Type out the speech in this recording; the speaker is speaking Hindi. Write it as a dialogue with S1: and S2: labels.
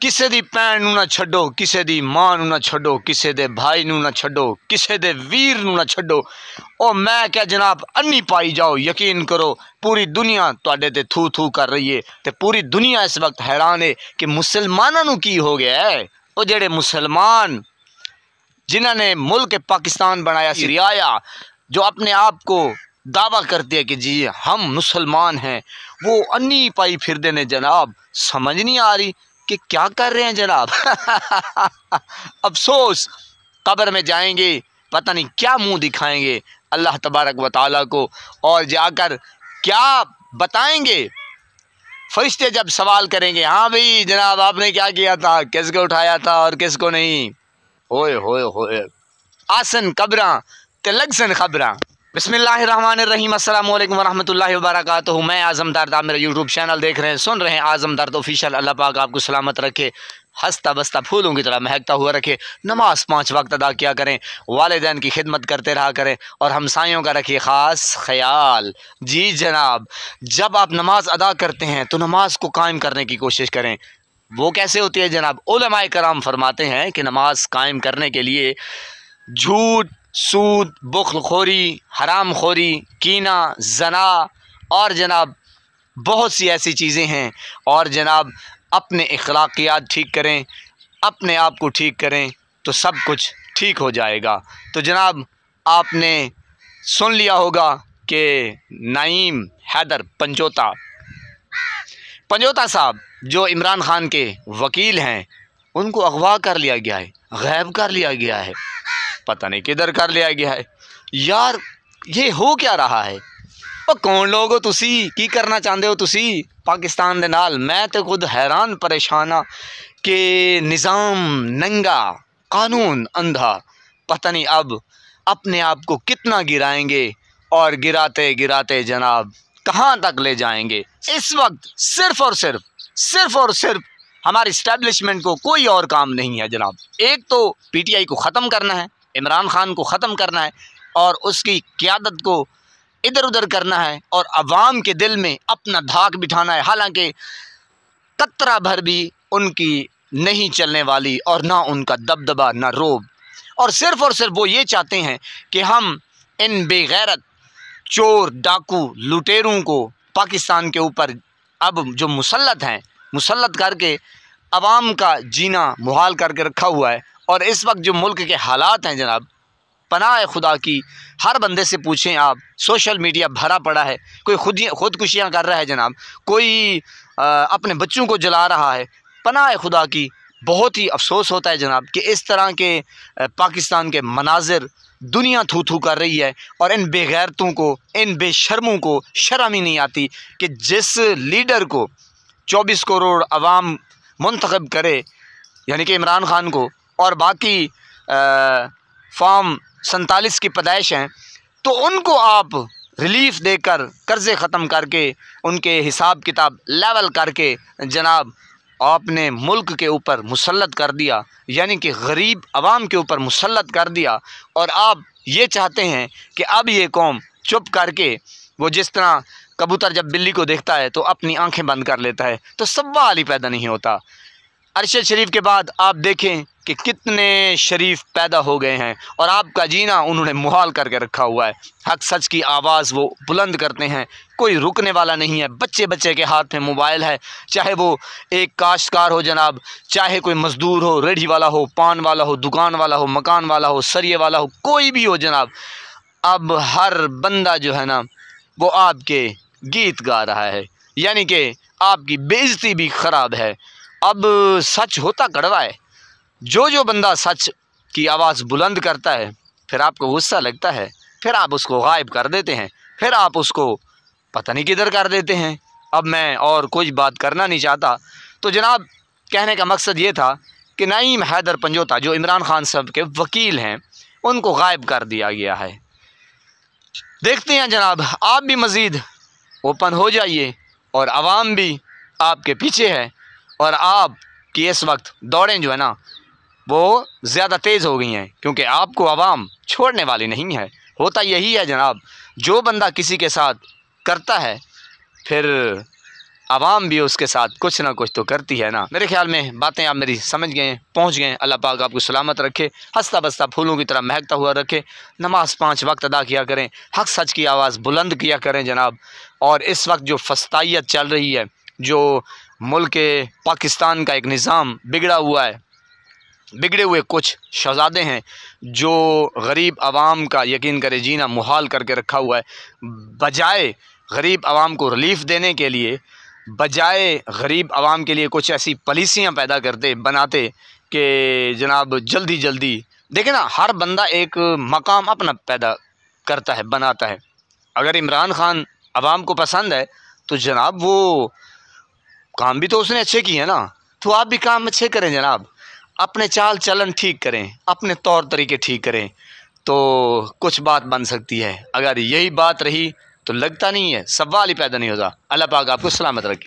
S1: किसी दी भैन नूं ना छड्डो, किसी दी मां नूं ना छड्डो, किसी दे भाई नूं ना छड्डो, किसी दे वीर नूं ना छड्डो। और मैं क्या जनाब अन्नी पाई जाओ, यकीन करो पूरी दुनिया तुहाडे ते थू थू कर रही है। ते पूरी दुनिया इस वक्त हैरान है कि मुसलमानों नूं की हो गया है। वो जेड़े मुसलमान जिन्हों ने मुल्क पाकिस्तान बनाया, रियाया जो अपने आप को दावा करते हैं कि जी हम मुसलमान हैं, वो अन्नी पाई फिरदे ने जनाब। समझ नहीं आ रही कि क्या कर रहे हैं जनाब। अफसोस, कब्र में जाएंगे पता नहीं क्या मुंह दिखाएंगे अल्लाह तबारक व तआला को, और जाकर क्या बताएंगे। फरिश्ते जब सवाल करेंगे, हाँ भाई जनाब आपने क्या किया था, किसको उठाया था और किसको नहीं। होए होए होए, आसन कब्रां ते लगसन खबरां। बिस्मिल्लाहिर्रहमानिर्रहीम, अस्सलाम वालेकुम वरहमतुल्लाहि वबरकातुहू। मैं आज़म दर्द, आप मेरा यूट्यूब चैनल देख रहे हैं, सुन रहे हैं आज़म दर्द ऑफिशियल। अल्लाह पाक आपको सलामत रखे, हंसता बसता फूलों की तरह महकता हुआ रखे। नमाज 5 वक्त अदा किया करें, वालिदैन की खिदमत करते रहा करें, और हमसायों का रखिए ख़ास ख्याल। जी जनाब, जब आप नमाज अदा करते हैं तो नमाज को कायम करने की कोशिश करें। वो कैसे होती है जनाब? उलमाए कराम फरमाते हैं कि नमाज कायम करने के लिए झूठ, सूद, बुख्लखोरी, हराम खोरी, कीना, जना और जनाब बहुत सी ऐसी चीज़ें हैं। और जनाब अपने अखलाकियात ठीक करें, अपने आप को ठीक करें तो सब कुछ ठीक हो जाएगा। तो जनाब आपने सुन लिया होगा कि नईम हैदर पंजोता साहब जो इमरान खान के वकील हैं, उनको अगवा कर लिया गया है, गैब कर लिया गया है, पता नहीं किधर कर लिया गया है। यार ये हो क्या रहा है? और कौन लोग हो तुसी, की करना चाहते हो तुसी पाकिस्तान दे नाल? मैं तो खुद हैरान परेशान हाँ कि निज़ाम नंगा, कानून अंधा, पता नहीं अब अपने आप को कितना गिराएंगे और गिराते गिराते जनाब कहाँ तक ले जाएंगे। इस वक्त सिर्फ़ और सिर्फ हमारी इस्टेब्लिशमेंट को कोई और काम नहीं है जनाब। एक तो PTI को ख़त्म करना है, इमरान खान को ख़त्म करना है और उसकी क़यादत को इधर उधर करना है, और अवाम के दिल में अपना धाक बिठाना है। हालांकि कतरा भर भी उनकी नहीं चलने वाली, और ना उनका दबदबा ना रोब। और सिर्फ़ वो ये चाहते हैं कि हम इन बेगैरत चोर, डाकू, लुटेरों को पाकिस्तान के ऊपर अब जो मुसल्लत करके अवाम का जीना मुहाल करके रखा हुआ है। और इस वक्त जो मुल्क के हालात हैं जनाब, पनाह खुदा की, हर बंदे से पूछें आप, सोशल मीडिया भरा पड़ा है। कोई खुदकुशियाँ कर रहा है जनाब, कोई अपने बच्चों को जला रहा है। पनाह खुदा की बहुत ही अफसोस होता है जनाब कि इस तरह के पाकिस्तान के मनाजिर दुनिया थू थू कर रही है, और इन बेगैरतों को, इन बेशर्मों को शर्म ही नहीं आती कि जिस लीडर को 24 करोड़ अवाम मुंतखब करे, यानी कि इमरान खान को, और बाकी फॉर्म 47 की पैदाइश हैं, तो उनको आप रिलीफ देकर, कर्ज़े ख़त्म करके, उनके हिसाब किताब लेवल करके जनाब आपने मुल्क के ऊपर मुसल्लत कर दिया, यानी कि गरीब अवाम के ऊपर मुसल्लत कर दिया। और आप ये चाहते हैं कि अब ये कौम चुप करके, वो जिस तरह कबूतर जब बिल्ली को देखता है तो अपनी आंखें बंद कर लेता है, तो सवाल ही पैदा नहीं होता। अरशद शरीफ के बाद आप देखें कि कितने शरीफ पैदा हो गए हैं, और आपका जीना उन्होंने मुहाल करके रखा हुआ है। हक सच की आवाज़ वो बुलंद करते हैं, कोई रुकने वाला नहीं है। बच्चे के हाथ में मोबाइल है, चाहे वो एक काश्तकार हो जनाब, चाहे कोई मज़दूर हो, रेढ़ी वाला हो, पान वाला हो, दुकान वाला हो, मकान वाला हो, सरिये वाला हो, कोई भी हो जनाब। अब हर बंदा जो है ना वो आपके गीत गा रहा है, यानी कि आपकी बेइज्जती भी ख़राब है। अब सच होता कड़वा है। जो बंदा सच की आवाज़ बुलंद करता है, फिर आपको गुस्सा लगता है, फिर आप उसको गायब कर देते हैं, फिर आप उसको पता नहीं किधर कर देते हैं। अब मैं और कुछ बात करना नहीं चाहता। तो जनाब कहने का मकसद ये था कि नईम हैदर पंजोता जो इमरान खान साहब के वकील हैं, उनको गायब कर दिया गया है। देखते हैं जनाब, आप भी मज़ीद ओपन हो जाइए, और आवाम भी आपके पीछे है, और आपकी इस वक्त दौड़ें जो है ना वो ज़्यादा तेज़ हो गई हैं, क्योंकि आपको आवाम छोड़ने वाली नहीं है। होता यही है जनाब, जो बंदा किसी के साथ करता है फिर आवाम भी उसके साथ कुछ ना कुछ तो करती है ना। मेरे ख्याल में बातें आप मेरी समझ गए, पहुँच गए। अल्लाह पाक आपको सलामत रखे, हंसता बसता फूलों की तरह महकता हुआ रखे। नमाज 5 वक्त अदा किया करें, हक सच की आवाज़ बुलंद किया करें जनाब। और इस वक्त जो फस्तायत चल रही है, जो मुल्क पाकिस्तान का एक निज़ाम बिगड़ा हुआ है, बिगड़े हुए कुछ शहज़ादे हैं जो गरीब आवाम का यकीन करे जीना मुहाल करके रखा हुआ है। बजाय गरीब आवाम को रिलीफ़ देने के लिए, बजाय गरीब आवाम के लिए कुछ ऐसी पॉलिसियाँ पैदा करते बनाते कि जनाब जल्दी जल्दी देखें ना, हर बंदा एक मकाम अपना पैदा करता है, बनाता है। अगर इमरान खान आवाम को पसंद है तो जनाब वो काम भी तो उसने अच्छे किए हैं ना, तो आप भी काम अच्छे करें जनाब। अपने चाल चलन ठीक करें, अपने तौर तरीके ठीक करें, तो कुछ बात बन सकती है। अगर यही बात रही तो लगता नहीं है, सवाल ही पैदा नहीं होता। अल्लाह पाक आपको सलामत रखे।